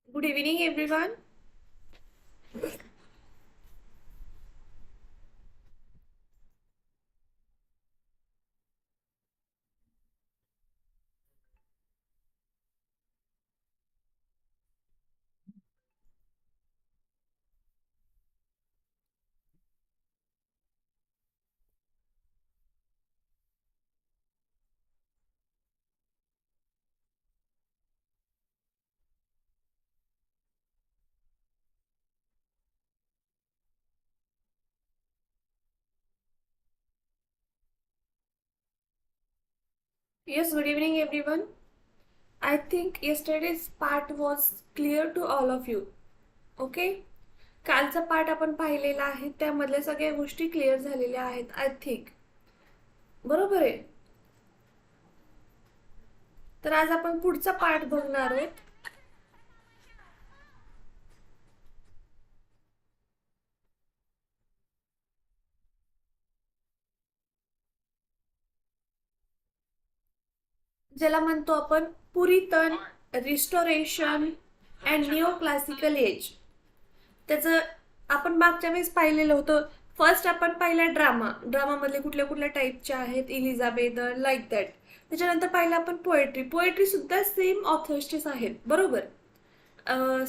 Good evening, everyone. Yes, good evening, everyone. I think yesterday's part was clear to all of you. Okay? कालचा part आपण पाहिलेला आहे त्यामधल्या सगळ्या गोष्टी क्लिअर झालेल्या आहेत आय थिंक. बरोबर आहे. तर आज आपण पुढचा पार्ट बघणार आहोत. ज्याला म्हणतो आपण Puritan restoration and neo classical age. त्याचं आपण मागच्या वेळेस पाहिलेलं होतं. फर्स्ट आपण पाहिला ड्रामामधले कुठल्या कुठल्या टाईपचे आहेत, इलिझाबेथन लाईक दॅट. त्याच्यानंतर पाहिलं आपण पोएट्री सुद्धा सेम ऑथर्सचेच आहेत बरोबर.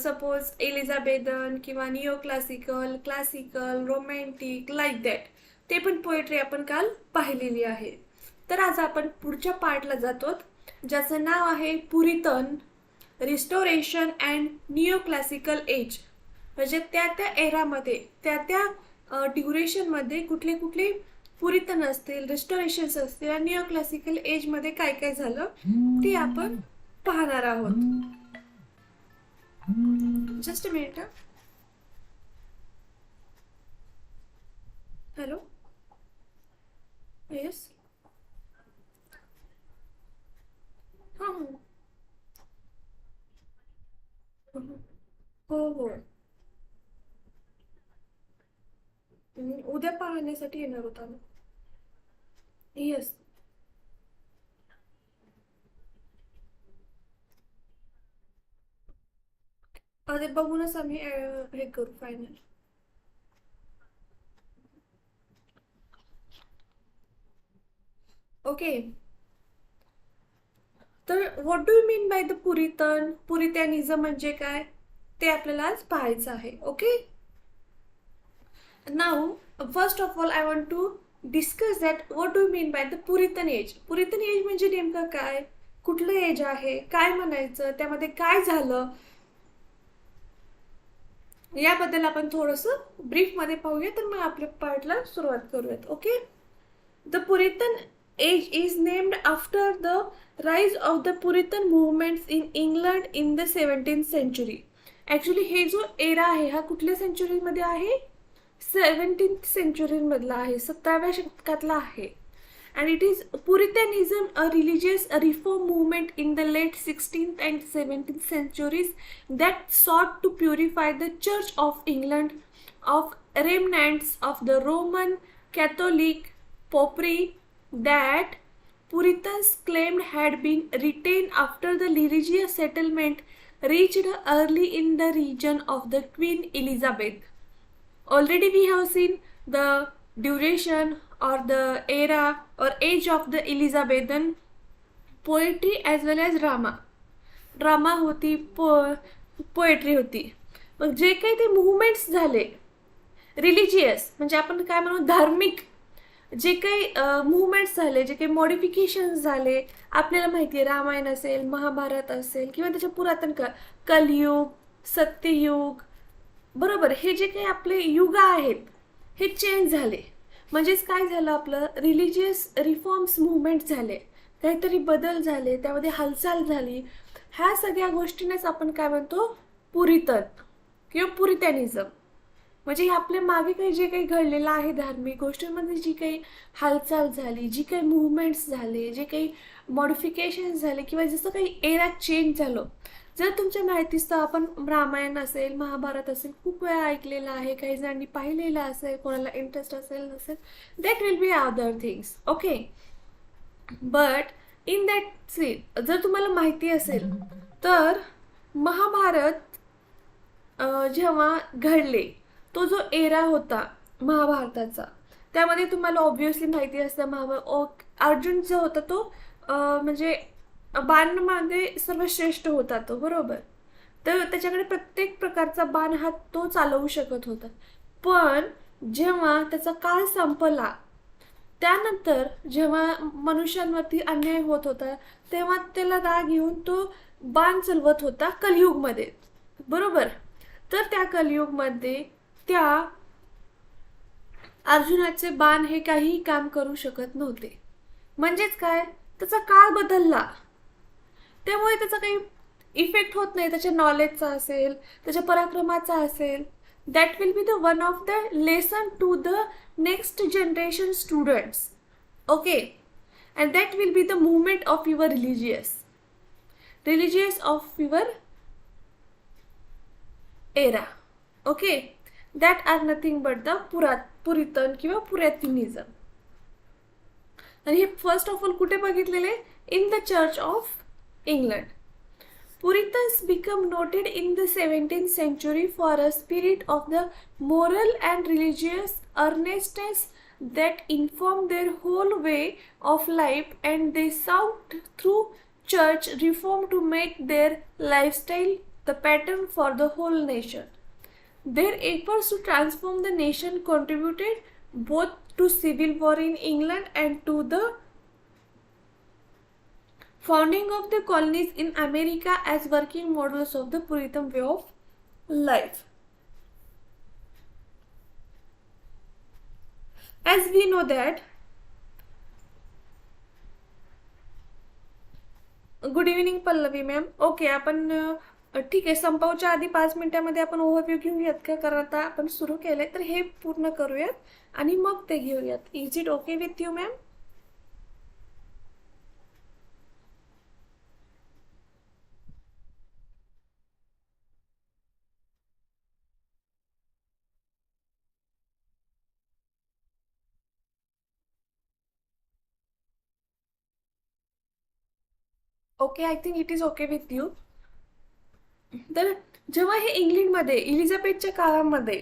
सपोज एलिझाबेथन किंवा neo classical, classical, romantic like that. ते पण पोएट्री आपण काल पाहिलेली आहे. तर आज आपण पुढच्या पार्टला जातो ज्याचं नाव आहे Puritan restoration and neo classical age. म्हणजे त्या त्या एरामध्ये त्या त्या ड्युरेशनमध्ये कुठले कुठले पुरितन असतील, रिस्टोरेशन्स असतील आणि निओ क्लासिकल एजमध्ये काय काय झालं ते आपण पाहणार आहोत. Just a minute. Hello. Yes. हां हां. हो हो. उद्या पाहण्यासाठी येणार होता ना. येस. अरे बघूनच आम्ही हे करू फायनल. ओके. तर what do you mean by the Puritanism म्हणजे काय ते आपल्याला आज पाहायचं आहे. Okay. Now first of all I want to discuss that what do you mean by the Puritan age. Puritan age म्हणजे नेमकं काय, कुठलं एज आहे, काय म्हणायचं, त्यामध्ये काय झालं, याबद्दल आपण थोडंसं ब्रीफमध्ये पाहूया. तर मग आपल्या पार्टला सुरुवात करूयात. Okay. The Puritan age is named after the rise of the Puritan movements in England in the 17th century. Actually हे जो एरा आहे हा कुठल्या सेंचुरीमध्ये आहे, 17th सेंचुरीमधला आहे, 17व्या शतकातला आहे. And it is Puritanism, a religious reform movement in the late 16th and 17th centuries that sought to purify the Church of England of remnants of the Roman Catholic popery that Puritans claimed had been retained after the religious settlement reached early in the region of the Queen Elizabeth. Already we have seen the duration or the era or age of the Elizabethan poetry as well as drama होती, poetry होती. मग जे काही ते movements झाले religious म्हणजे आपण काय म्हणू धार्मिक, जे काही मुवमेंट्स झाले, जे काही मॉडिफिकेशन्स झाले, आपल्याला माहिती आहे रामायण असेल, महाभारत असेल किंवा त्याच्या पुरातन कलयुग, सत्ययुग बरोबर, हे जे काही आपले युग आहेत हे चेंज झाले. म्हणजेच काय झालं, आपलं रिलिजियस रिफॉर्म्स मुवमेंट झाले, काहीतरी बदल झाले, त्यामध्ये हालचाल झाली. ह्या सगळ्या गोष्टींनाच आपण काय म्हणतो पुरितन किंवा पुरिटॅनिझम. म्हणजे हे आपल्या मागे काही जे काही घडलेलं आहे धार्मिक गोष्टींमध्ये जी काही हालचाल झाली, जी काही मुवमेंट्स झाले, जे काही मॉडिफिकेशन्स झाले किंवा जसं काही एरा चेंज झालं. जर तुमच्या माहितीचं आपण रामायण असेल, महाभारत असेल खूप वेळा ऐकलेलं आहे, काही जणांनी पाहिलेलं असेल, कोणाला इंटरेस्ट असेल नसेल, that will be other things. Okay. But in that scene जर तुम्हाला माहिती असेल तर महाभारत जेव्हा घडले, तो जो एरा होता महाभारताचा, त्यामध्ये तुम्हाला ऑब्व्हियसली माहिती असतं अर्जुन जो होता तो म्हणजे बाणमध्ये सर्वश्रेष्ठ होता तो, बरोबर. तर त्याच्याकडे प्रत्येक प्रकारचा बाण हा तो चालवू शकत होता. पण जेव्हा त्याचा काळ संपला, त्यानंतर जेव्हा मनुष्यांवरती अन्याय होत होता, तेव्हा त्याला राग येऊन तो बाण चालवत होता कलियुगमध्ये, बरोबर. तर त्या कलियुगमध्ये त्या अर्जुनाचे बाण हे काहीही काम करू शकत नव्हते. म्हणजेच काय, त्याचा काळ बदलला, त्यामुळे त्याचा काही इफेक्ट होत नाही. त्याच्या नॉलेजचा असेल, त्याच्या पराक्रमाचा असेल. That will be the one of the lesson to the next generation students. Okay. And that will be the movement of your religious of your era. Okay. That are nothing but the Puritan किंवा Puritanism. आणि हे फर्स्ट of ऑल कुठे बघितलेले? In the Church of England. Puritans become noted in the 17th century for a spirit of the moral and religious earnestness that informed their whole way of life, and they sought through church reform to make their lifestyle the pattern for the whole nation. Their efforts to transform the nation contributed both to civil war in England and to the founding of the colonies in America as working models of the Puritan way of life. As we know that, good evening Pallavi ma'am. Okay, आपण ठीक आहे, संपवच्या आधी 5 मिनिटांमध्ये आपण overview घेऊयात का? कारण आता आपण सुरू केलंय, तर हे पूर्ण करूयात आणि मग ते घेऊयात. Is it okay with you ma'am? Okay, I think it is okay with you. तर जेव्हा हे इंग्लंडमध्ये इलिझाबेथच्या काळामध्ये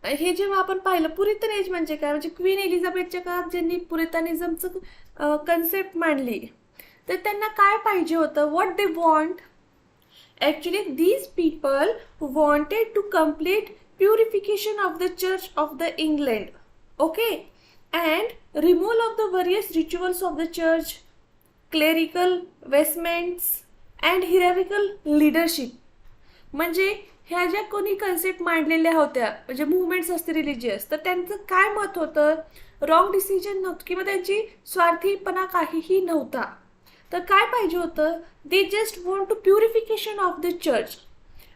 हे जेव्हा आपण पाहिलं, पुरितन एज म्हणजे काय, म्हणजे क्वीन एलिझाबेथच्या काळात ज्यांनी पुरितनिझमचं कन्सेप्ट मांडली, तर त्यांना काय पाहिजे होतं? What they want? Actually these people wanted to complete purification of the Church of the England. Okay. And removal of the various rituals of the church, clerical vestments and hierarchical leadership. म्हणजे ह्या ज्या कोणी concept मांडलेल्या होत्या, म्हणजे movements असते religious, तर त्यांचं काय मत होतं? रॉंग डिसिजन नव्हतं किंवा त्यांची स्वार्थीपणा काहीही नव्हता. तर काय पाहिजे होतं? They just want to purification of the church.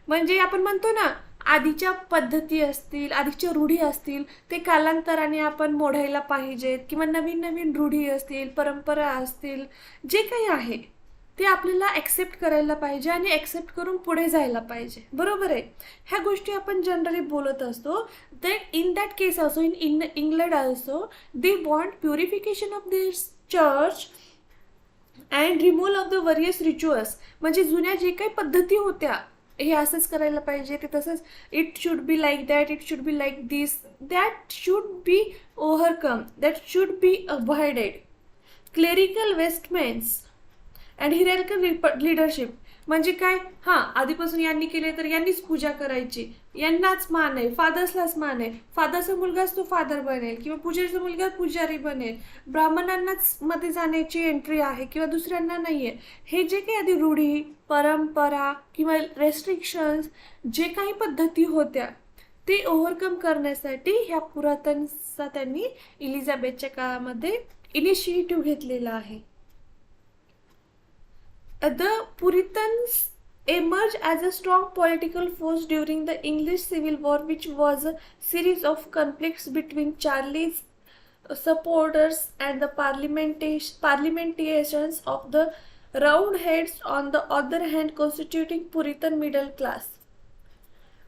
म्हणजे आपण म्हणतो ना, आधीच्या पद्धती असतील, आधीच्या रूढी असतील, ते कालांतराने आपण मोडायला पाहिजेत, किंवा नवीन नवीन रूढी असतील, परंपरा असतील, जे काही आहे ते आपल्याला ॲक्सेप्ट करायला पाहिजे आणि ॲक्सेप्ट करून पुढे जायला पाहिजे, बरोबर आहे. ह्या गोष्टी आपण जनरली बोलत असतो. That in that case also in England also they want purification of their church and removal of the various rituals. म्हणजे जुन्या जे काही पद्धती होत्या, हे असंच करायला पाहिजे, ते तसंच, it should be like that, it should be like this, that should be overcome, that should be avoided. Clerical vestments and hierarchical leadership. म्हणजे काय? हां, आधीपासून यांनी केले तर यांनीच पूजा करायची, यांनाच मान आहे, फादर्सलाच मान आहे, फादरचा मुलगाच तो फादर बनेल, किंवा पूजारीचा मुलगा पुजारी बनेल, ब्राह्मणांनाच मध्ये जाण्याची एंट्री आहे किंवा दुसऱ्यांना नाही आहे. हे जे काही आधी रूढी, परंपरा किंवा रेस्ट्रिक्शन्स, जे काही पद्धती होत्या, ते ओव्हरकम करण्यासाठी ह्या पुरातनचा त्यांनी इलिझाबेथच्या काळामध्ये इनिशिएटिव्ह घेतलेला आहे. The Puritans emerged as a strong political force during the English Civil War, which was a series of conflicts between Charlie's supporters and the parliamentarians of the Roundheads on the other hand, constituting Puritan middle class.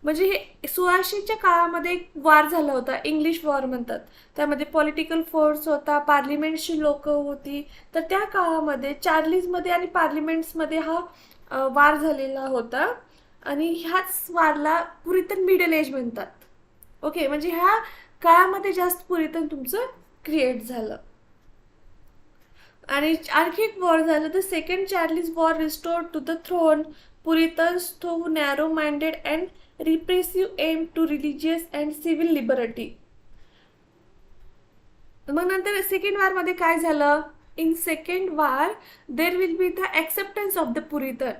म्हणजे हे 1600च्या काळामध्ये एक वार झाला होता, English war म्हणतात. त्यामध्ये political force होता, पार्लिमेंटची लोक होती. तर त्या काळामध्ये चार्लीजमध्ये आणि पार्लिमेंट्समध्ये हा वार झालेला होता. आणि ह्याच वारला पुरितन मिडल एज म्हणतात. ओके, म्हणजे ह्या काळामध्ये जास्त पुरितन तुमचं क्रिएट झालं. आणि आणखी एक वॉर झालं, the second Charles war restored to the throne Puritans through narrow minded and repressive aim to religious and civil liberty. मग नंतर सेकंड वॉरमध्ये काय झालं, in second war there will be the acceptance of the Puritan.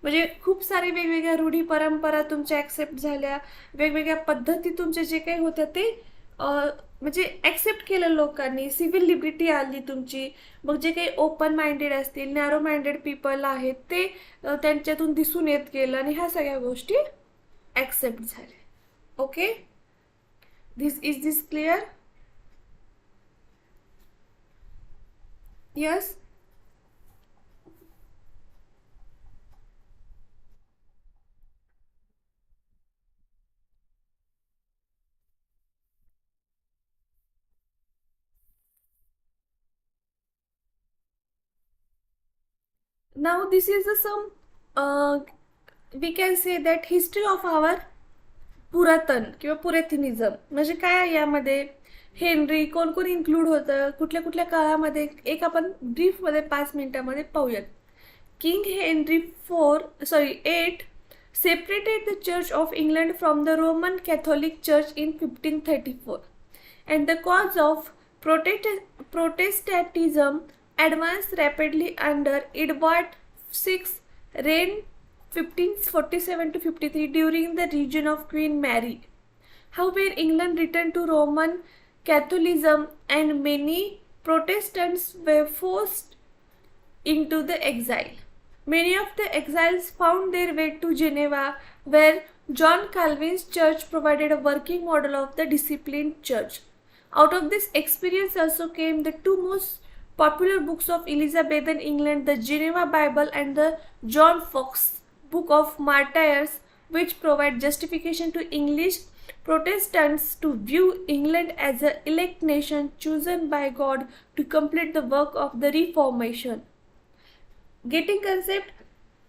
म्हणजे खूप सारे वेगवेगळ्या रूढी परंपरा तुमच्या ॲक्सेप्ट झाल्या, वेगवेगळ्या पद्धती तुमच्या जे काही होत्या ते म्हणजे ॲक्सेप्ट केलं लोकांनी, सिव्हिल लिबर्टी आली तुमची. मग जे काही ओपन माइंडेड असतील, नॅरो माइंडेड पीपल आहेत ते त्यांच्यातून दिसून येत गेलं आणि ह्या सगळ्या गोष्टी ॲक्सेप्ट झाल्या. Okay, is this clear? Yes. Now this is we can say that history of our पुरातन किंवा पुरेथिनिझम. म्हणजे काय यामध्ये हेनरी कोण कोण इन्क्लूड होतं, कुठल्या कुठल्या काळामध्ये, एक आपण ब्रीफमध्ये 5 मिनिटामध्ये पाहूयात. King Henry 8 separated the Church of England from the Roman Catholic Church in 1534, and the cause of Protestantism advanced rapidly under Edward VI reign 1547 to 53 during the reign of Queen Mary. However, England returned to Roman Catholicism and many Protestants were forced into the exile. Many of the exiles found their way to Geneva, where John Calvin's church provided a working model of the disciplined church. Out of this experience also came the two most popular books of Elizabethan England, the Geneva Bible and the John Fox Book of Martyrs, which provide justification to English Protestants to view England as an elect nation chosen by God to complete the work of the Reformation. Getting concept.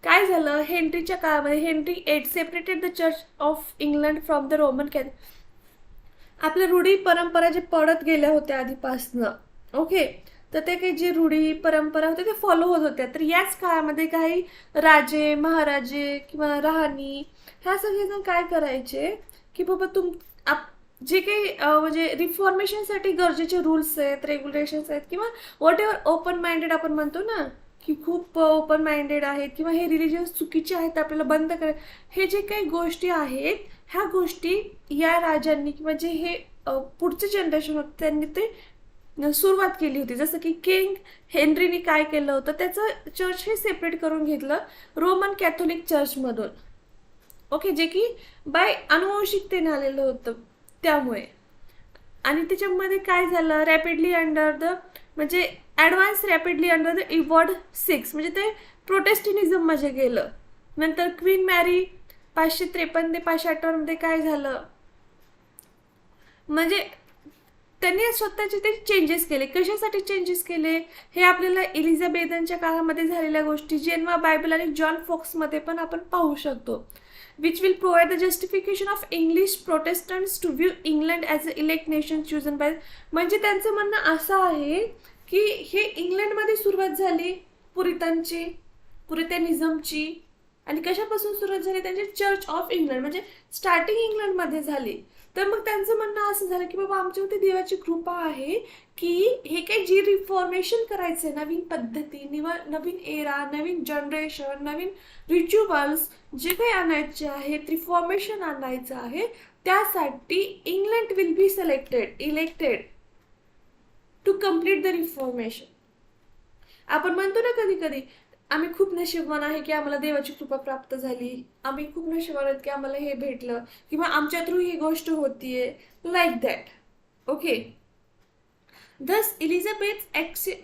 काय झालं, हेनरीच्या काळामध्ये Henry 8 separated the Church of England from the Roman Catholic. आपल्या रूढी परंपरा जे पडत गेल्या होत्या आधीपासनं, ओके, तर ते काही जे रूढी परंपरा होत्या ते फॉलो होत होत्या. तर याच काळामध्ये काही राजे महाराजे किंवा राणी ह्या सगळेजण काय करायचे की बाबा जे काही म्हणजे रिफॉर्मेशनसाठी गरजेचे रूल्स आहेत, रेग्युलेशन्स आहेत किंवा वॉट एव्हर ओपन माइंडेड आपण म्हणतो ना की खूप ओपन माइंडेड आहेत किंवा हे रिलिजियस चुकीचे आहेत, आपल्याला बंद करायचं, हे जे काही गोष्टी आहेत ह्या गोष्टी या राजांनी किंवा जे हे पुढचे जनरेशन होते त्यांनी ते सुरुवात केली होती. जसं की किंग हेनरीने काय केलं होतं, त्याचं चर्च हे सेपरेट करून घेतलं रोमन कॅथोलिक चर्चमधून. ओके, जे की बाय अनुवंशिकतेने आलेलं होतं त्यामुळे. आणि त्याच्यामध्ये काय झालं, रॅपिडली अंडर द म्हणजे advance rapidly under the Edward VI म्हणजे ते प्रोटेस्टॅन्टिझममध्ये गेलं. नंतर क्वीन मॅरी 553 ते 558 काय झालं, म्हणजे त्यांनी स्वतःचे ते चेंजेस केले. कशासाठी चेंजेस केले हे आपल्याला एलिझाबेथनच्या काळामध्ये झालेल्या गोष्टी जेन्वा बायबल आणि जॉन फॉक्समध्ये पण आपण पाहू शकतो. which will provide the justification of English Protestants to view England as an elect nation chosen by. म्हणजे त्यांचं म्हणणं असं आहे की हे इंग्लंडमध्ये सुरुवात झाली पुरितनची, पुरितनिझमची. आणि कशापासून सुरुवात झाली, त्यांची चर्च ऑफ इंग्लंड म्हणजे स्टार्टिंग इंग्लंडमध्ये झाली. तर मग त्यांचं म्हणणं असं झालं की बाबा आमच्यावरती देवाची कृपा आहे की हे काही जी रिफॉर्मेशन करायचं आहे, नवीन पद्धती, नवीन एरा, नवीन जनरेशन, नवीन रिच्युअल्स जे काही आणायचे आहेत, रिफॉर्मेशन आणायचं आहे, त्यासाठी England will be elected to complete the reformation. आपण म्हणतो ना कधी कधी आम्ही खूप नशीबवान आहे की आम्हाला देवाची कृपा प्राप्त झाली, आम्ही खूप नशीबवान आहेत की आम्हाला हे भेटलं किंवा आमच्या थ्रू ही गोष्ट होतीये, like that. Okay, thus Elizabeth's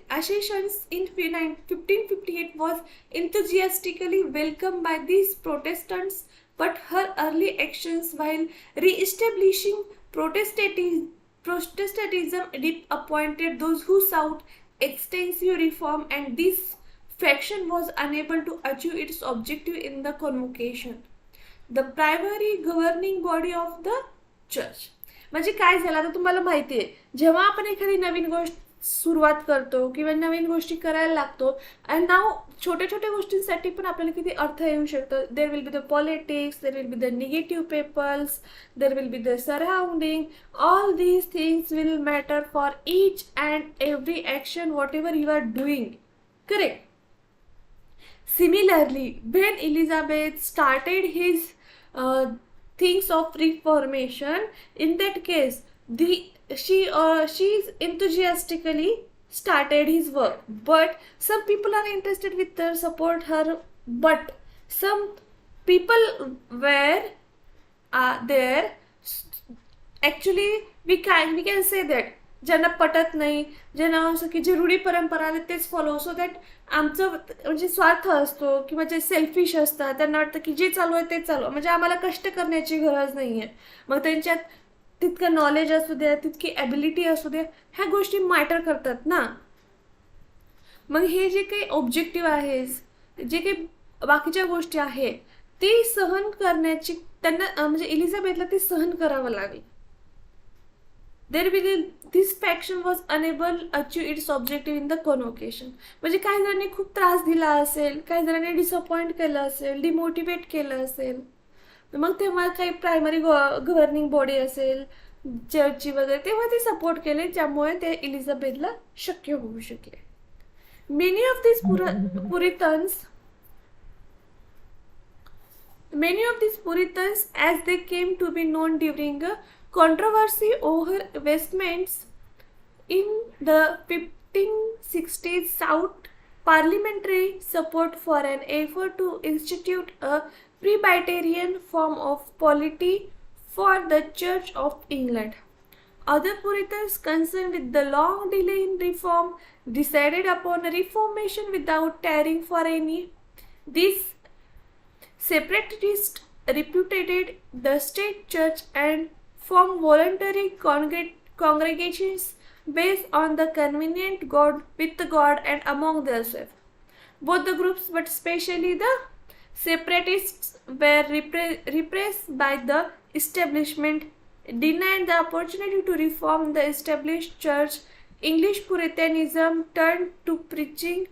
accessions in 1558 was enthusiastically welcomed by these Protestants, but her early actions while re-establishing Protestantism disappointed those who sought extensive reform, and this faction was unable to achieve its objective in the convocation. The primary governing body of the church. म्हणजे काय झालं, आता तुम्हाला माहिती आहे, जेव्हा आपण एखादी नवीन गोष्ट सुरुवात करतो किंवा नवीन गोष्टी करायला लागतो, आणि नाव छोट्या छोट्या गोष्टींसाठी पण आपल्याला किती अर्थ येऊ शकतो. There will be the politics, there will be the negative peoples, there will be the surrounding. All these things will matter for each and every action whatever you are doing. Correct. Similarly, when Elizabeth started his things of reformation, in that case, she enthusiastically started his work. But some people are interested with her, support her. But some people were there. Actually, we can say that ज्यांना पटत नाही, ज्यांना असं की जे रूढी परंपरा आले तेच फॉलो, सो दॅट आमचं म्हणजे स्वार्थ असतो किंवा जे सेल्फिश असतात, त्यांना वाटतं की जे चालू आहे तेच चालू, म्हणजे आम्हाला कष्ट करण्याची गरज नाही आहे. मग त्यांच्यात तितकं नॉलेज असू द्या, तितकी ॲबिलिटी असू द्या, ह्या गोष्टी मॅटर करतात ना. मग हे जे काही ऑब्जेक्टिव्ह आहे, जे काही बाकीच्या गोष्टी आहेत, ती सहन करण्याची त्यांना म्हणजे एलिझाबेथला ती सहन करावं लागेल. this faction was unable to achieve its objective in the convocation. म्हणजे काही जणांनी खूप त्रास दिला असेल, काही जणांनी डिसअपॉइंट केलं असेल, डिमोटिवेट केलं असेल, मग तेव्हा काही प्रायमरी गव्हर्निंग बॉडी असेल, चर्चची वगैरे, तेव्हा ते सपोर्ट केले, ज्यामुळे ते एलिझाबेथला शक्य होऊ शकले. Many of this Puritans, as they came to be known during a controversy over vestments in the 1560s, sought parliamentary support for an effort to institute a Presbyterian form of polity for the Church of England. Other Puritans, concerned with the long delay in reform, decided upon a reformation without tarrying for any. These separatists repudiated the state church and formed voluntary congregations based on the convenient God with God and among themselves. Both the groups, but especially the separatists, were repressed by the establishment, denied the opportunity to reform the established church. English Puritanism turned to preaching,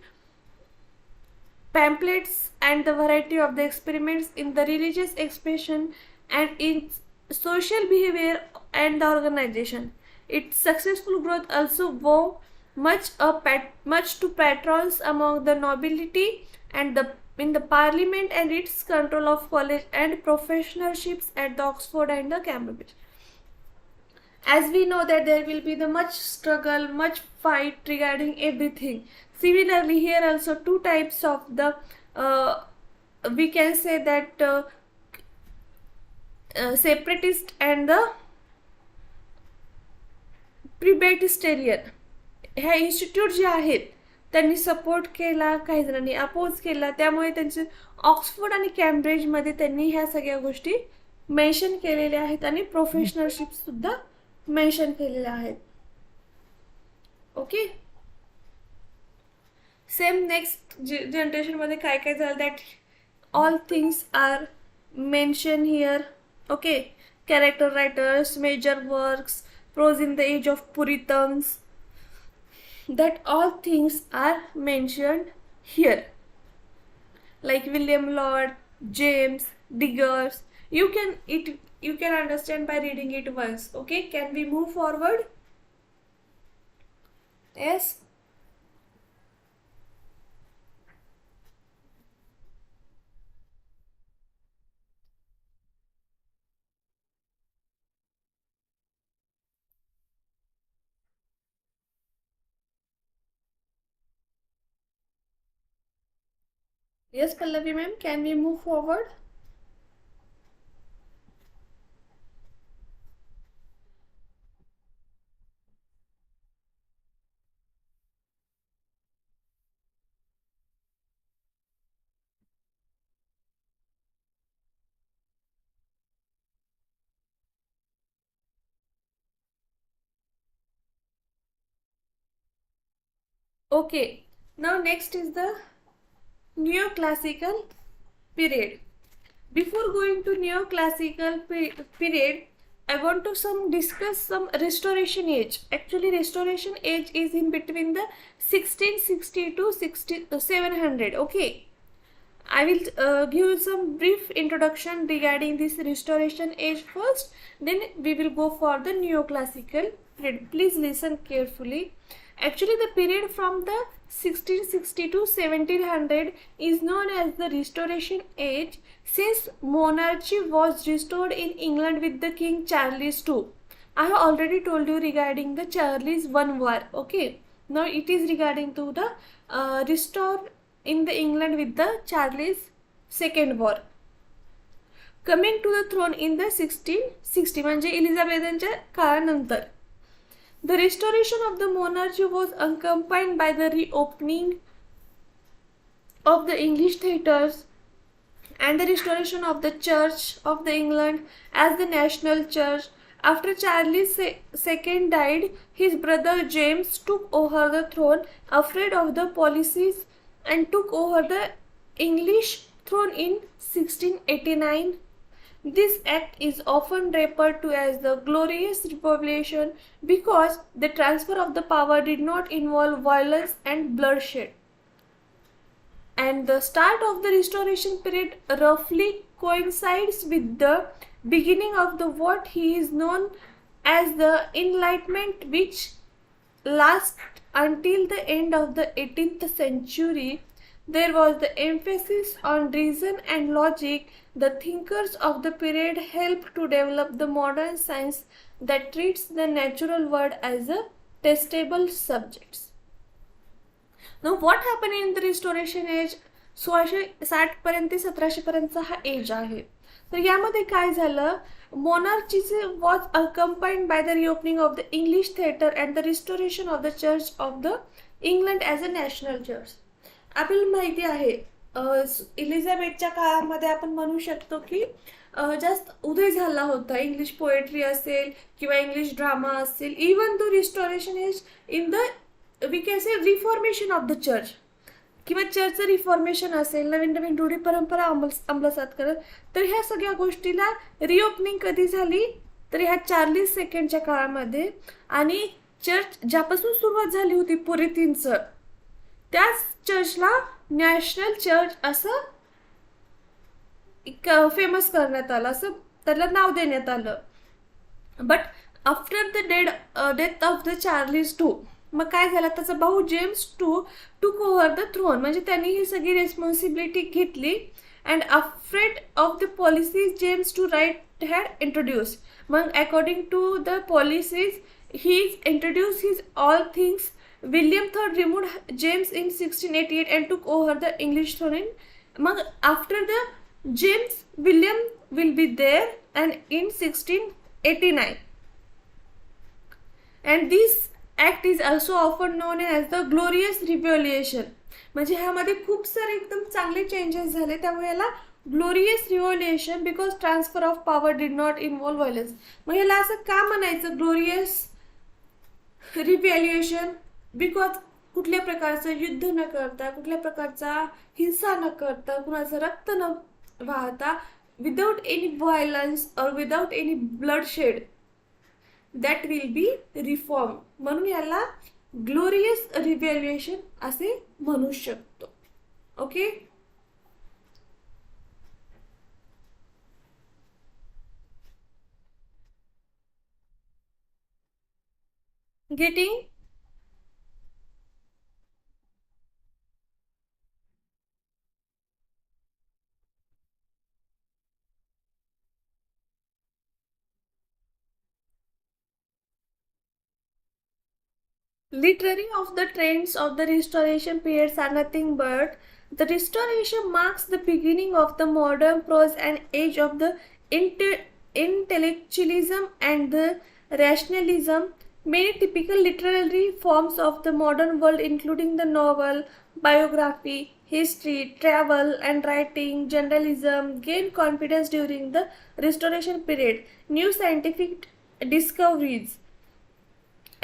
pamphlets, and the variety of the experiments in the religious expression and in social behavior and the organization. Its successful growth also owed much to patrons among the nobility and in the parliament, and its control of college and professorships at the Oxford and the Cambridge. As we know that there will be the much struggle, much fight regarding everything. Similarly, here also two types of the we can say that separatist and the Presbyterian ह्या institute जे आहेत त्यांनी support केला, काही जणांनी oppose केला, त्यामुळे त्यांचे ऑक्सफोर्ड आणि कॅम्ब्रिजमध्ये त्यांनी ह्या सगळ्या गोष्टी मेन्शन केलेल्या आहेत आणि प्रोफेशनलशिप सुद्धा मेन्शन केलेल्या आहेत. ओके, सेम नेक्स्ट जनरेशनमध्ये काय काय झालं, that all things are mention here. Okay, character writers, major works, prose in the age of Puritans, that all things are mentioned here, like William Lord, James, Diggers. You can understand by reading it once. Okay, can we move forward? Yes. Yes, Pallavi ma'am, can we move forward? Okay, now next is the neoclassical period. Before going to neoclassical period, I want to discuss some restoration age. Actually, restoration age is in between the 1660 to 700. Okay, I will give you some brief introduction regarding this restoration age first, then we will go for the neoclassical period. Please listen carefully. Actually, the period from the 1660 to 1700 is known as the restoration age, since monarchy was restored in England with the King Charles II. I have already told you regarding the Charles I war. Okay, now it is regarding to the restore in the England with the Charles II war. Coming to the throne in the 1660 म्हणजे एलिझाबेथच्या काळानंतर. The restoration of the monarchy was accompanied by the reopening of the English theatres and the restoration of the Church of the England as the national church. After Charles II died, his brother James took over the throne, afraid of the policies, and took over the English throne in 1689. This act is often referred to as the Glorious Revolution because the transfer of the power did not involve violence and bloodshed. And the start of the restoration period roughly coincides with the beginning of the what he is known as the Enlightenment, which lasts until the end of the 18th century. There was the emphasis on reason and logic. The thinkers of the period helped to develop the modern science that treats the natural world as a testable subjects. Now what happened in the restoration age? 1660 पर्यंत ते 1700 पर्यंतचा हा age आहे. तर यामध्ये काय झालं, monarchy was accompanied by the reopening of the English theatre and the restoration of the Church of the England as a national church. आपल्याला माहिती आहे एलिझाबेथच्या काळामध्ये आपण म्हणू शकतो की जास्त उदय झाला होता. इंग्लिश पोएट्री असेल किंवा इंग्लिश ड्रामा असेल. Even though restoration is in the we can say reformation of the church किंवा चर्चचं रिफॉर्मेशन असेल, नवीन नवीन रूढी परंपरा अंमलसात करत. तर ह्या सगळ्या गोष्टीला रिओपनिंग कधी झाली, तर ह्या चार्लिस सेकंडच्या काळामध्ये. आणि चर्च ज्यापासून सुरुवात झाली होती पुरितींचं, त्याच चर्चला नॅशनल चर्च असं फेमस करण्यात आलं, असं त्याला नाव देण्यात आलं. But after the death of the Charles II, मग काय झालं, त्याचा भाऊ James II took over the throne, म्हणजे त्यांनी ही सगळी रेस्पॉन्सिबिलिटी घेतली. And afraid of the policies James II right had introduce. मग according to the policies he introduce his all things. William III removed James in 1688 and took over the English throne. Mug after the James, William will be there and in 1689. And this act is also often known as the Glorious Revolution. म्हणजे ह्यामध्ये खूप सारे एकदम चांगले changes झाले, त्यामुळे याला glorious revolution because transfer of power did not involve violence. मग याला असं का म्हणायचं ग्लोरियस रिव्होल्युशन? बिकॉज कुठल्या प्रकारचं युद्ध न करता, कुठल्या प्रकारचा हिंसा न करता, कुणाचं रक्त न वाहता, विदाउट एनी व्हायलन्स और without any bloodshed, that will B reform. म्हणून याला ग्लोरियस रिव्होल्युशन असे म्हणू शकतो. Okay, getting? Literary of the trends of the restoration periods are nothing but the restoration marks the beginning of the modern prose and age of the intellectualism and the rationalism. Many typical literary forms of the modern world, including the novel, biography, history, travel and writing, journalism, gained confidence during the restoration period. New scientific discoveries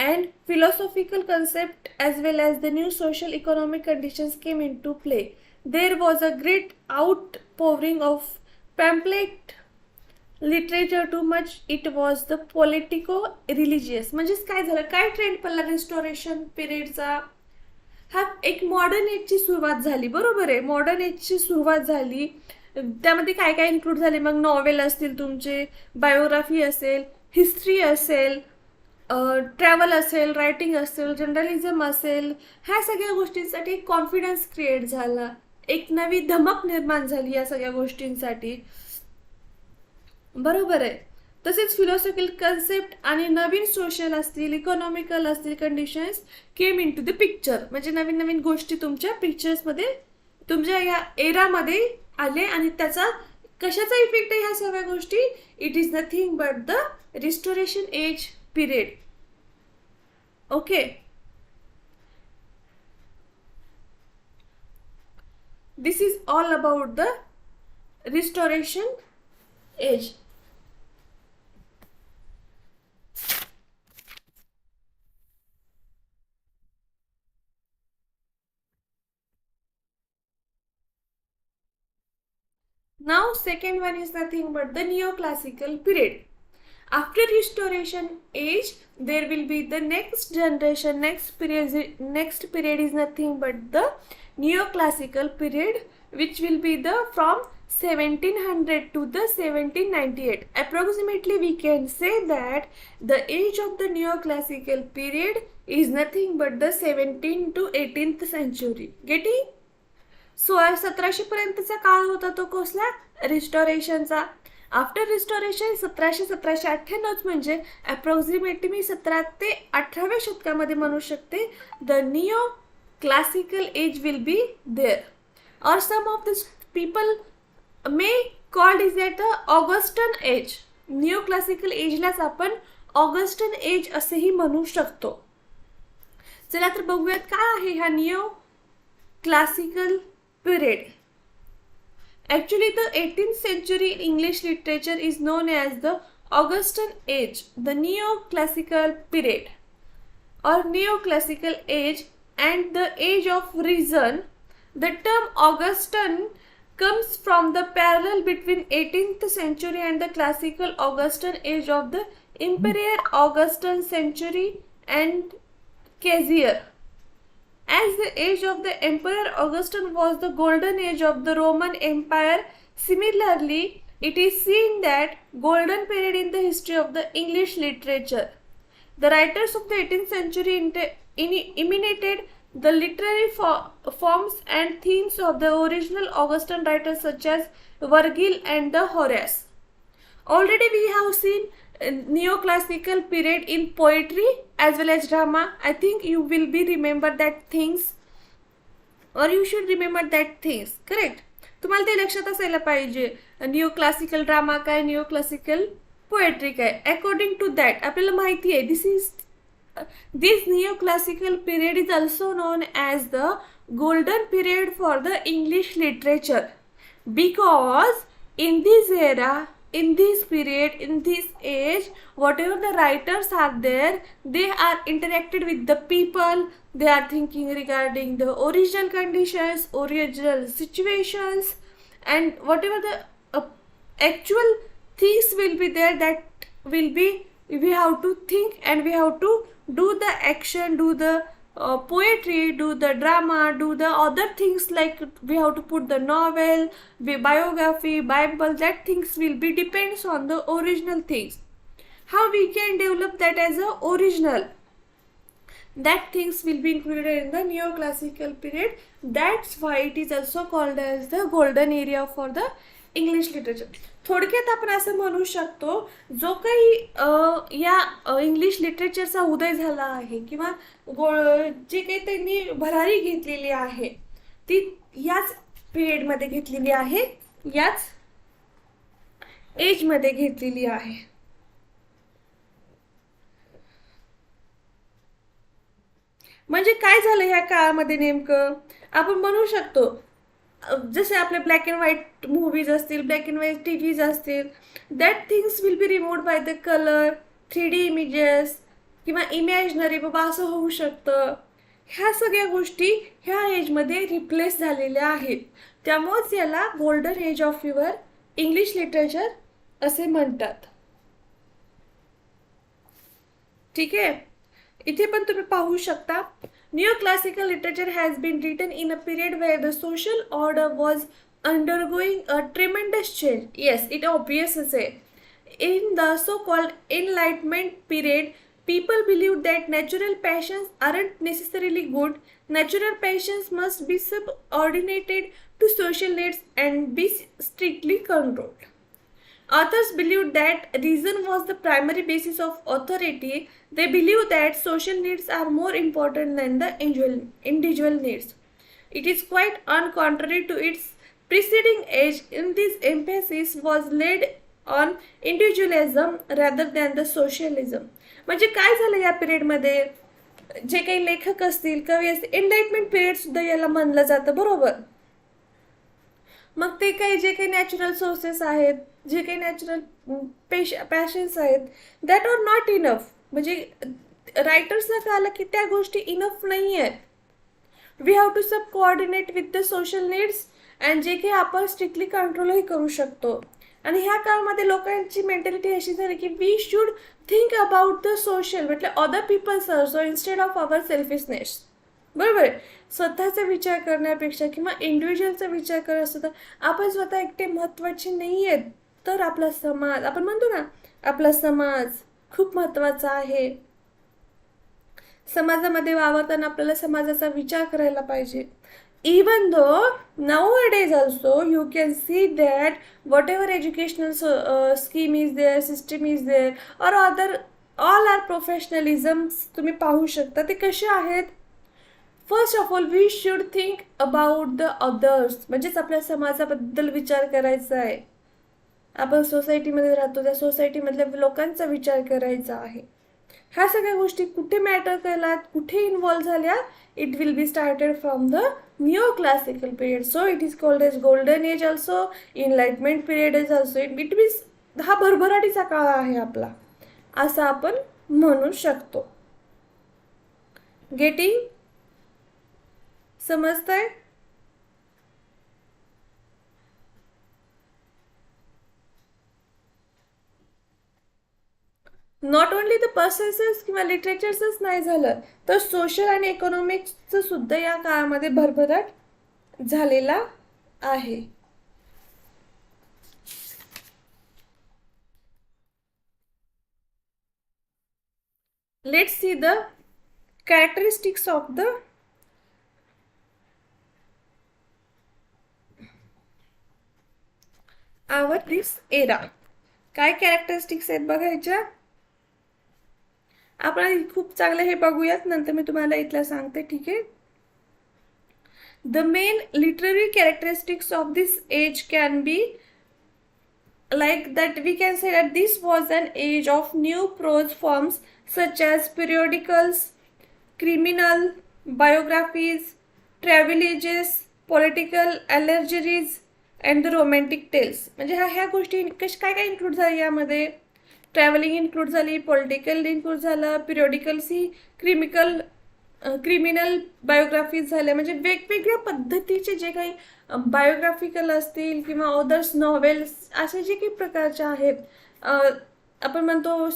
and philosophical concept as well as the new social economic conditions came into play. There was a great outpouring of pamphlet literature too much, it was the politico religious. म्हणजेच काय झालं, काय trend पडला restoration पिरियडचा. हा एक modern एजची सुरुवात झाली, बरोबर आहे. मॉडर्न एजची सुरुवात झाली, त्यामध्ये काय काय इन्क्लूड झाले मग, नॉवेल असतील तुमचे, बायोग्राफी असेल, हिस्ट्री असेल, ट्रॅव्हल असेल, रायटिंग असेल, जर्नलिझम असेल. ह्या सगळ्या गोष्टींसाठी एक कॉन्फिडन्स क्रिएट झाला, एक नवी धमक निर्माण झाली या सगळ्या गोष्टींसाठी, बरोबर आहे. तसेच फिलॉसॉफिकल कन्सेप्ट आणि नवीन सोशल असतील, इकॉनॉमिकल असतील conditions came into the picture. म्हणजे नवीन नवीन गोष्टी तुमच्या पिक्चर्समध्ये, तुमच्या या एरामध्ये आले. आणि त्याचा कशाचा इफेक्ट आहे ह्या सगळ्या गोष्टी? It is nothing but the restoration age period. Okay, this is all about the restoration age. Now second one is nothing but the neoclassical period. After restoration age, there will be the next generation, next period is nothing but the neoclassical period, which will be the from 1700 to the 1798. Approximately we can say that the age of the neoclassical period is nothing but the 17th to 18th century. Getting? 1700 पर्यंतचा काळ होता तो कसला? रिस्टोरेशनचा. After restoration 1798 म्हणजे approximately मी 17 ते 18व्या शतकामध्ये म्हणू शकते the neo classical age will be there. और some of this people may called is at the Augustan age. Neo classical एजलाच आपण ऑगस्टन एज असेही म्हणू शकतो. चला तर बघूयात काय आहे हा neo classical period. Actually, the 18th century English literature is known as the Augustan age, the neoclassical period or neoclassical age and the age of reason. The term Augustan comes from the parallel between 18th century and the classical Augustan age of the Imperial Augustan century and Caesar. As the age of the Emperor Augustus was the golden age of the Roman Empire, similarly, it is seen that golden period in the history of the English literature. The writers of the 18th century imitated the literary forms and themes of the original Augustan writers such as Virgil and the Horace. Already we have seen neoclassical period in poetry as well as drama. I think you will be remember that things or you should remember that things. Correct? तुम्हाला ते लक्षात असायला पाहिजे. निओक्लासिकल drama काय, निओक्लासिकल poetry काय. According to that आपल्याला माहिती आहे this neoclassical period is also known as the golden period for the English literature, because in this era, in this period, in this age, whatever the writers are there, they are interacted with the people. They are thinking regarding the original conditions, original situations, and whatever the actual things will be there, that will be, we have to think and we have to do the action, do the poetry, do the drama, do the other things, like we have to put the novel, biography, Bible. That things will be depends on the original things. How we can develop that as a original, that things will be included in the neoclassical period. That's why it is also called as the golden era for the English literature. थोडक्यात आपण असं म्हणू शकतो, जो काही या English लिटरेचरचा उदय झाला आहे किंवा जे काही त्यांनी भरारी घेतलेली आहे ती याच पिरियडमध्ये घेतलेली आहे, याच एजमध्ये घेतलेली आहे. म्हणजे काय झालं ह्या काळामध्ये नेमकं आपण म्हणू शकतो, जसे आपले ब्लॅक अँड व्हाईट मूवीज असतील, ब्लॅक अँड व्हाईट टीव्हीज असतील, that things will be removed by the colour, 3D images किंवा इमॅजिनरी, बाबा असं होऊ शकतं. ह्या सगळ्या गोष्टी ह्या एजमध्ये रिप्लेस झालेल्या आहेत. त्यामुळेच याला golden age of your English literature असे म्हणतात. ठीक आहे. इथे पण तुम्ही पाहू शकता, new classical literature has been written in a period where the social order was undergoing a tremendous change. Yes, it obvious is it. In the so-called Enlightenment period, people believed that natural passions aren't necessarily good. Natural passions must be subordinated to social needs and be strictly controlled. Authors believed that reason was the primary basis of authority. They believed that social needs are more important than the individual needs. It is quite on contrary to its preceding age. In this emphasis was laid on individualism rather than the socialism. म्हणजे काय झालं या पिरियडमध्ये, जे काही लेखक असतील, कवी असतील, एनलाइटमेंट पिरियड सुद्धा याला म्हणलं जातं, बरोबर. मग ते काही जे काही नॅचरल सोर्सेस आहेत, जे काही नॅचरल पॅशन्स आहेत, दॅट आर नॉट इनफ. म्हणजे रायटर्सला कळलं की त्या गोष्टी इनफ नाही आहेत. We have to sub coordinate with the social needs, and जे काही आपण स्ट्रिक्टली कंट्रोलही करू शकतो. आणि ह्या काळामध्ये लोकांची मेंटॅलिटी अशी झाली की we should think about the social, म्हणजे other peoples also instead of our selfishness. बरोबर आहे. स्वतःचा विचार करण्यापेक्षा किंवा इंडिव्हिज्युअलचा विचार करत असतो तर आपण स्वतः एकटे महत्त्वाचे नाही आहेत, तर आपला समाज, आपण म्हणतो ना आपला समाज खूप महत्त्वाचा आहे. समाजामध्ये वावरताना आपल्याला समाजाचा विचार करायला पाहिजे. Even though nowadays also you can see that whatever educational scheme is there, system is there, or other all are professionalisms तुम्ही पाहू शकता ते कसे आहेत. First of all we should think about the others, म्हणजेच आपल्या समाजाबद्दल विचार करायचा आहे. आपण सोसायटीमध्ये राहतो, त्या सोसायटीमधल्या लोकांचा विचार करायचा आहे. ह्या सगळ्या गोष्टी कुठे मॅटर केल्यात, कुठे इन्व्हॉल्व झाल्या, it will be started from the new classical period. So it is called as golden age also, enlightenment period is also. It means हा भरभराटीचा काळ आहे आपला, असं आपण म्हणू शकतो. गेटिंग समजतंय. नॉट ओनली द पर्सेसेस किंवा लिटरेचरच नाही झालं, तर सोशल आणि इकॉनॉमिक्सचं सुद्धा या काळामध्ये भरभराट झालेला आहे. Let's see the characteristics of the our this era. काय कॅरेक्टरिस्टिक्स आहेत बघायच्या आपण. खूप चांगलं हे बघूयात, नंतर मी तुम्हाला इथला सांगते. ठीक आहे. The main literary characteristics of this age can be like that we can say that this was an age of new prose forms such as periodicals, criminal biographies, travelogues, political allegories and the romantic tales. म्हणजे ह्या गोष्टी काय काय include झाली यामध्ये. Travelling include झाली, political include झालं, पिरियडिकल्स ही criminal biographies झाल्या. म्हणजे वेगवेगळ्या पद्धतीचे जे काही बायोग्राफिकल असतील किंवा अदर्स नॉवेल्स असे जे काही प्रकारचे आहेत, आपण म्हणतो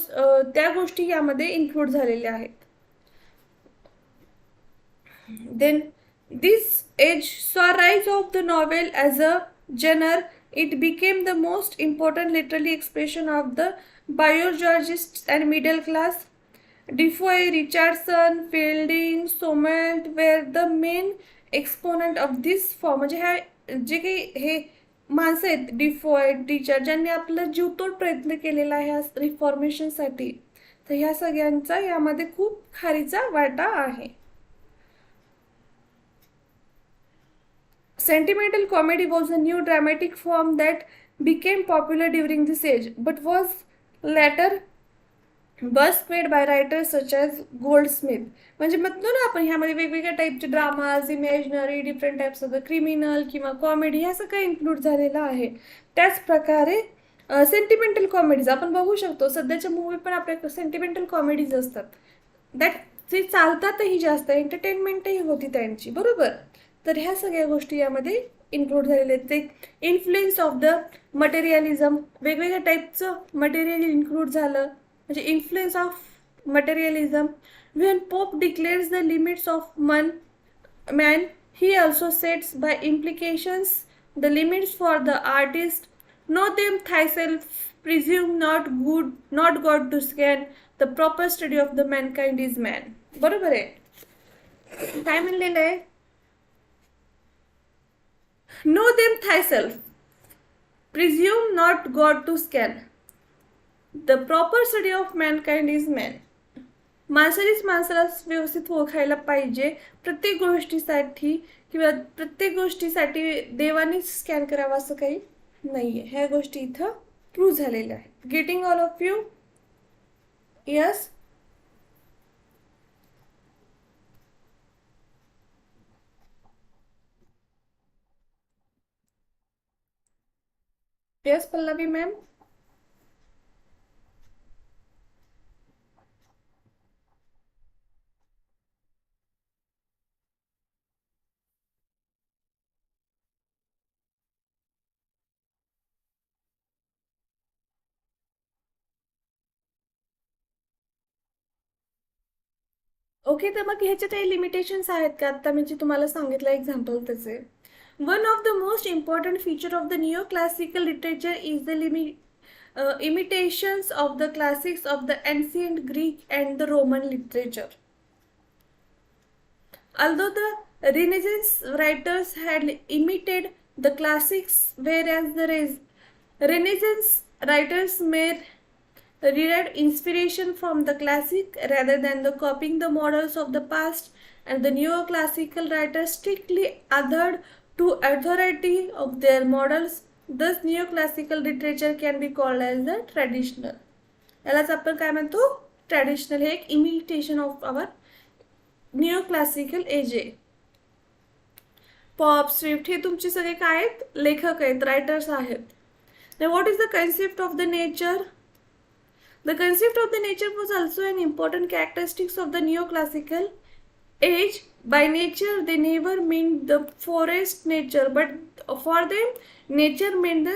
त्या गोष्टी यामध्ये इन्क्लूड झालेल्या आहेत. देन दिस एज सॉ rise of the novel as a genre. It became the most important literary expression of the biologists and middle class. Defoe, Richardson, Fielding, Somalt were the main exponent of this form. म्हणजे ह्या जे काही हे माणसं आहेत, Defoe, Richard, ज्यांनी आपला जीवतोड प्रयत्न केलेला आहे ह्या रिफॉर्मेशनसाठी, तर ह्या सगळ्यांचा यामध्ये खूप खारीचा वाटा आहे. Sentimental comedy was a new dramatic form that became popular during this age, but was later busted by writers such as Goldsmith. म्हणजे म्हणतो ना आपण ह्यामध्ये वेगवेगळ्या टाईपचे dramas, imaginary, different types of criminal किंवा कॉमेडी ह्या सगळं इन्क्लूड झालेलं आहे. त्याच प्रकारे सेंटिमेंटल कॉमेडीज आपण बघू शकतो. सध्याच्या मूवी पण आपल्या सेंटिमेंटल कॉमेडीज असतात, दॅट जे चालतातही जास्त, एंटरटेनमेंटही होती त्यांची, बरोबर. तर ह्या सगळ्या गोष्टी यामध्ये इन्क्लूड झालेले आहेत. ते इन्फ्लुएन्स ऑफ द मटेरियलिझम, वेगवेगळ्या टाईपचं मटेरियल इन्क्लूड झालं, म्हणजे influence of materialism. when Pope declares the limits of man, he also sets by implications the limits for the artist. Know them thyself, presume not God to scan. The proper study of the mankind is man. बरोबर आहे. काय म्हणलेलं आहे? Know them thyself, presume not God to scan. The proper study of mankind is man. माणसानेच माणसाला व्यवस्थित ओळखायला पाहिजे. प्रत्येक गोष्टीसाठी किंवा प्रत्येक गोष्टीसाठी देवानेच स्कॅन करावं असं काही नाही आहे. ह्या गोष्टी इथं प्रूव्ह झालेल्या आहेत. Getting all of you? Yes. Yes Pallavi ma'am. Okay, तर मग ह्याचे काही लिमिटेशन्स आहेत का? आता मी जे तुम्हाला सांगितलं एक्झाम्पल त्याचे. One of the most important feature of the neo classical literature is the imitations of the classics of the ancient Greek and the Roman literature. Although the Renaissance writers had imitated the classics, whereas the Renaissance writers made derived inspiration from the classic rather than the copying the models of the past, and the neoclassical writers strictly adhered to authority of their models. Thus neoclassical literature can be called as the traditional. यालाच आपण काय म्हणतो? Traditional. हे एक imitation of our निओक्लासिकल age आहे. Pop, Swift हे तुमचे सगळे काय आहेत? लेखक आहेत, रायटर्स आहेत. Now what is the concept of the nature? The concept of the nature was also an important characteristic of the neoclassical age. By nature they never meant the forest nature, but for them nature meant the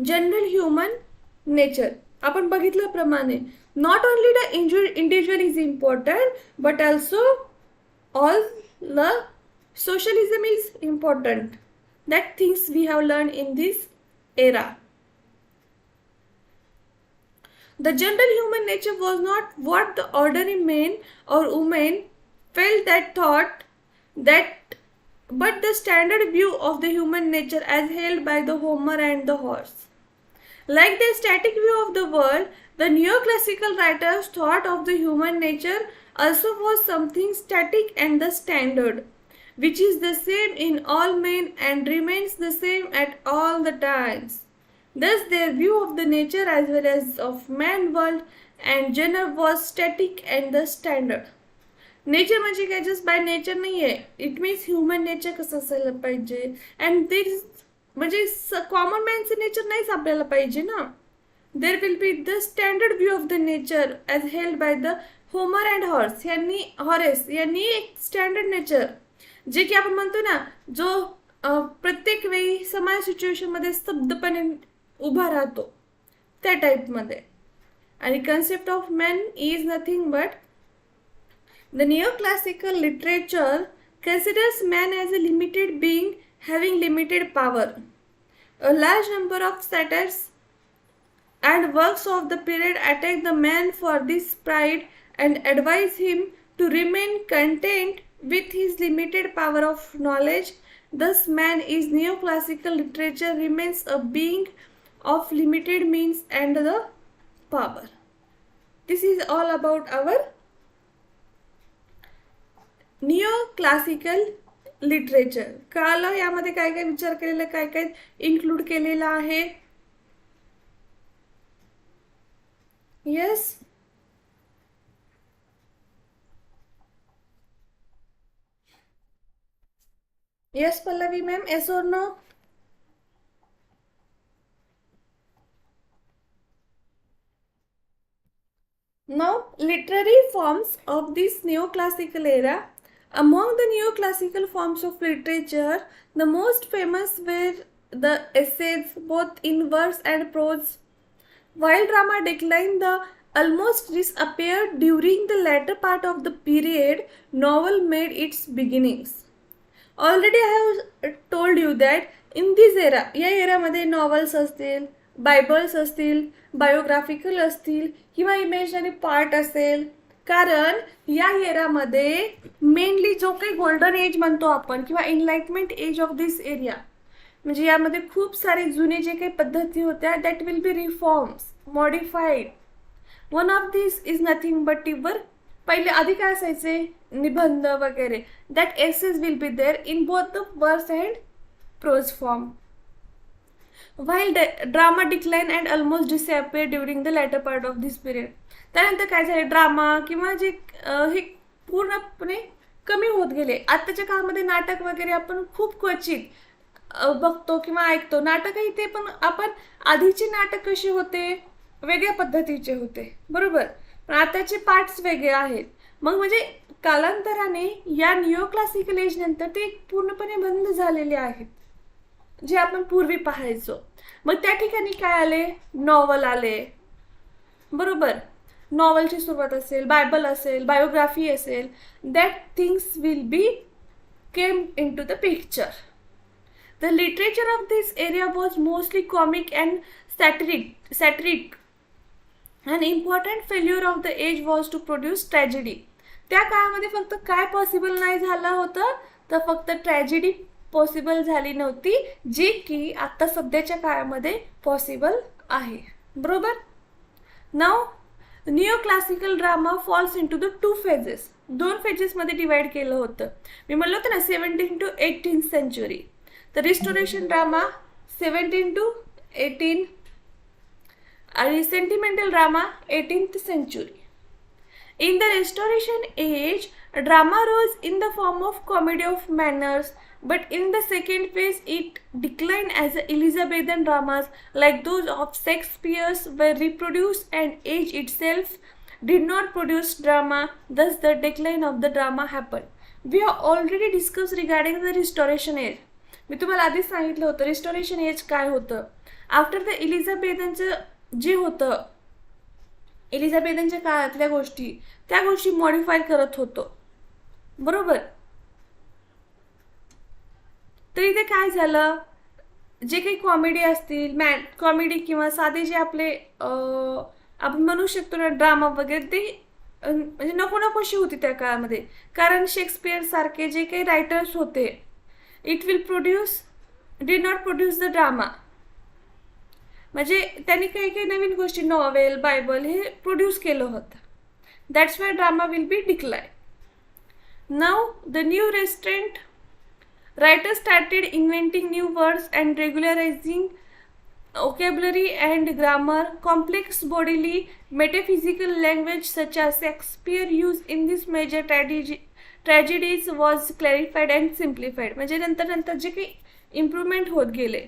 general human nature. आपण बघितल्याप्रमाणे not only the individual is important but also all the socialism is important. That things we have learned in this era. The general human nature was not what the ordinary men or women felt that thought that, but the standard view of the human nature as held by the Homer and the horse. Like the static view of the world, the neoclassical writers thought of the human nature also was something static and the standard, which is the same in all men and remains the same at all the times. Thus their view of the nature as well as of man world and genre was static and the standard. Nature म्हणजे काय? Just by nature नाही आहे. It means human nature कसं असायला पाहिजे. And दिस म्हणजे common मॅनचं nature नाहीच आपल्याला पाहिजे ना. देर will be the standard view of the nature as held by the Homer and Horace यांनी एक स्टँडर्ड नेचर, जे की आपण म्हणतो ना, जो प्रत्येक वेळी समान सिच्युएशनमध्ये स्तब्धपणे उभा राहतो, त्या टाईपमध्ये. आणि concept of man is nothing but the neoclassical literature considers man as a limited being having limited power. A large number of satires and works of the period attack the man for this pride and advise him to remain content with his limited power of knowledge. Thus man is neoclassical literature remains a being of limited means and the power. This is all about our neo classical literature. कळालं यामध्ये काय काय विचार केलेला, काय काय include केलेला आहे? Yes. Yes Pallavi ma'am, yes और no? Now literary forms of this neoclassical era Among the neoclassical forms of literature, the most famous were the essays, both in verse and prose. While drama declined, the almost disappeared during the latter part of the period novel made its beginnings. Already I have told you that in this era, या एरामध्ये novels असतील, बायबल्स असतील, biographical असतील किंवा imaginary part असेल, कारण या एरामध्ये mainly जो काही गोल्डन एज म्हणतो आपण किंवा enlightenment age of this area, म्हणजे यामध्ये खूप सारे जुने जे काही पद्धती होत्या that will be reforms modified. One of this is nothing but tiber. पहिले आधी काय असायचे, निबंध वगैरे, that essays will be there in both the verse and prose form. While drama decline and almost disappear during the latter part of this period. त्यानंतर काय झाले, drama किंवा जे हे पूर्णपणे कमी होत गेले. आत्ताच्या काळामध्ये नाटक वगैरे आपण खूप क्वचित बघतो किंवा ऐकतो. नाटकही ते पण आपण आधीचे नाटक कसे होते, वेगळ्या पद्धतीचे होते, बरोबर, पण आताचे पार्ट्स वेगळे आहेत. मग म्हणजे कालांतराने या निओ क्लासिकल एज नंतर ते पूर्णपणे बंद झालेले आहेत जे आपण पूर्वी पाहायचो. मग त्या ठिकाणी काय आले, नॉवल आले, बरोबर. नॉवलची सुरुवात असेल, बायबल असेल, बायोग्राफी असेल, that things will be came into the picture. The literature of this area was mostly comic and satiric. An important failure of the age was to produce tragedy. त्या काळामध्ये फक्त काय possible नाही झालं होतं, तर फक्त ट्रॅजेडी पॉसिबल झाली नव्हती, जी की आता सध्याच्या काळामध्ये पॉसिबल आहे, बरोबर. Now neo classical drama falls into the 2 phases. 2 phases divide केलं होतं. मी म्हणलं होतं ना 17th to 18th century. The restoration drama 17 to 18 and sentimental drama 18th century. In the restoration age, drama rose in the form of comedy of manners, but in the second phase it declined as the Elizabethan dramas like those of Shakespeare were reproduced and age itself did not produce drama, thus the decline of the drama happened. We have already discussed regarding the restoration age. मी तुम्हाला आधीच सांगितलं होतं restoration age काय होतं. After the एलिझाबेथनचं जे होतं, एलिझाबेथनच्या काळातल्या गोष्टी, त्या गोष्टी मॉडिफाय करत होतो, बरोबर. तर इथे काय झालं, जे काही कॉमेडी असतील, कॉमेडी किंवा साधे जे आपले आपण म्हणू शकतो ना ड्रामा वगैरे, ते म्हणजे नको नकोशी होती त्या काळामध्ये. कारण शेक्सपियर सारखे जे काही रायटर्स होते, it will did not produce the drama. म्हणजे त्यांनी काही काही नवीन गोष्टी, नॉवेल, बायबल हे प्रोड्यूस केलं होतं. That's why drama will be decline. Now the new restaurant writers started inventing new words and regularising vocabulary and grammar. Complex bodily metaphysical language such as Shakespeare used in this major tragedies was clarified and simplified. म्हणजे नंतर जे काही improvement होत गेले.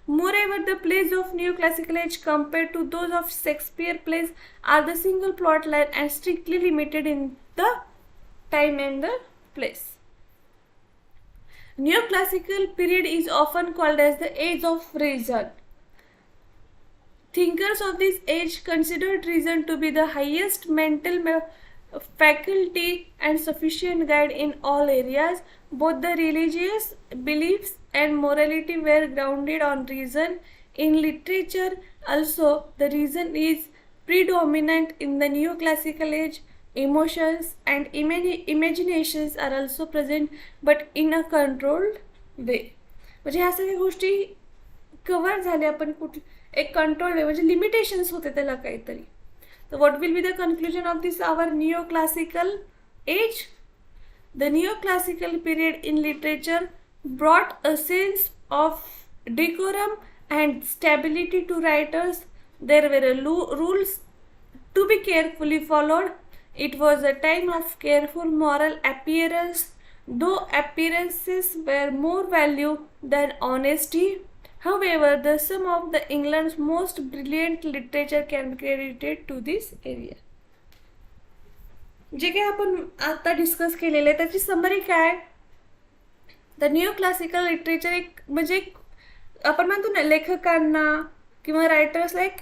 Moreover, the plays of neoclassical age compared to those of Shakespeare plays are the single plot line and strictly limited in the time and the place. Neoclassical period is often called as the age of reason. Thinkers of this age considered reason to be the highest mental faculty and sufficient guide in all areas. Both the religious beliefs and morality were grounded on reason. In literature also, the reason is predominant in the neoclassical age. Emotions and imaginations are also present, but in a controlled way. म्हणजे ह्या सगळ्या गोष्टी cover झाल्या, पण एक control वे, म्हणजे limitations होते त्याला काहीतरी. तर what will be the conclusion of this our neo classical age? The neo classical period in literature brought a sense of decorum and stability to writers. There were rules to be carefully followed. It was a time of careful moral appearance, though appearances were more valued than honesty. However, the some of the England's most brilliant literature can be credited to this area. जे काही आपण आता discuss केलेलं आहे त्याची summary काय? The new classical literature एक म्हणजे आपण म्हणतो ना लेखकांना किंवा रायटर्सला एक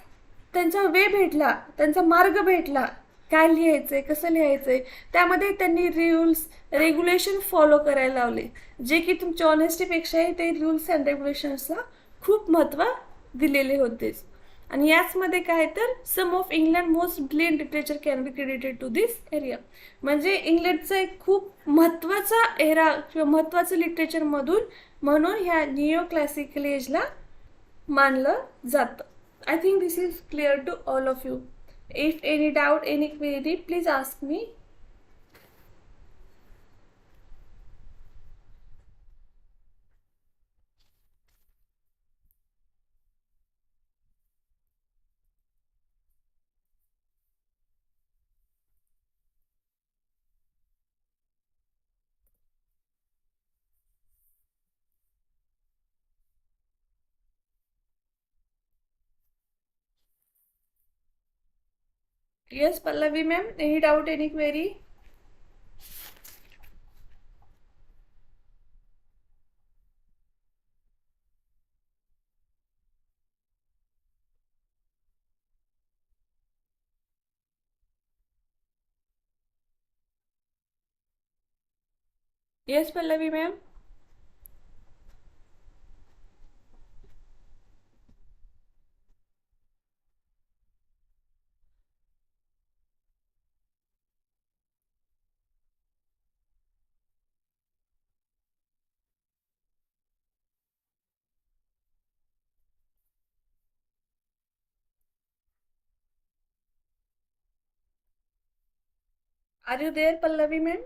त्यांचा वे भेटला, त्यांचा मार्ग भेटला, काय लिहायचंय कसं लिहायचंय. त्यामध्ये त्यांनी रूल्स रेग्युलेशन फॉलो करायला लावले, जे की तुमच्या ऑनेस्टीपेक्षाही ते रूल्स अँड रेग्युलेशन्सला खूप महत्त्व दिलेले होतेच. आणि याचमध्ये काय तर some of England most brilliant literature can be credited to this area. म्हणजे इंग्लंडचा एक खूप महत्त्वाचा एरा किंवा महत्त्वाचं लिटरेचरमधून म्हणून ह्या निओ क्लासिकल एजला मानलं जातं. I think this is clear to all of you. If any doubt any query please ask me. Yes, Pallavi ma'am. Any doubt, any query? Yes, Pallavi ma'am. Are you there, Pallavi ma'am?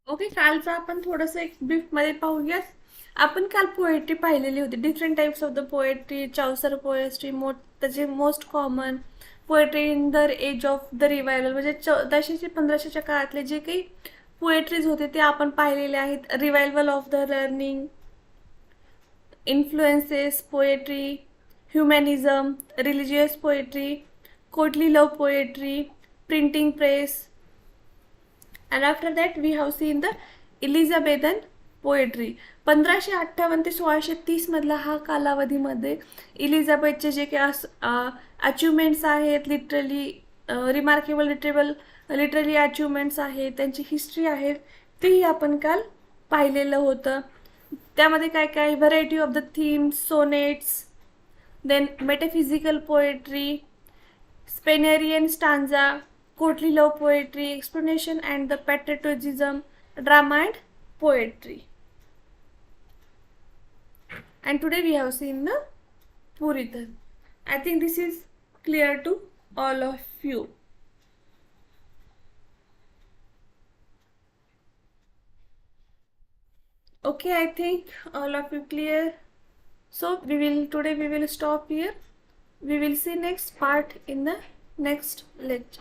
Okay, कालचं आपण थोडंसं एक ब्रीफमध्ये पाहूयात. आपण काल poetry पाहिलेली होती, different types of the poetry, Chaucer poetry, त्याचे most common poetry in the age of the revival, म्हणजे 1400 काळातले जे काही पोएट्रीज होते ते आपण पाहिलेले आहेत. Revival of the learning, influences poetry, humanism, religious poetry, courtly love poetry, printing press. And after that we have seen the Elizabethan poetry. 1558 ते 1630 मधला हा कालावधीमध्ये इलिझाबेथचे जे काही अचिव्हमेंट्स आहेत, रिमार्केबल लिटरली अचिव्हमेंट्स आहेत, त्यांची हिस्ट्री आहे, तेही आपण काल पाहिलेलं होतं. त्यामध्ये काय काय variety of the themes, sonnets, then metaphysical poetry, Spenserian stanza, courtly love poetry, explanation and the patriotism, drama and poetry. And today we have seen the Puritan. I think this is clear to all of you. Okay, I think all of you clear. So today we will stop here. We will see next part in the next lecture.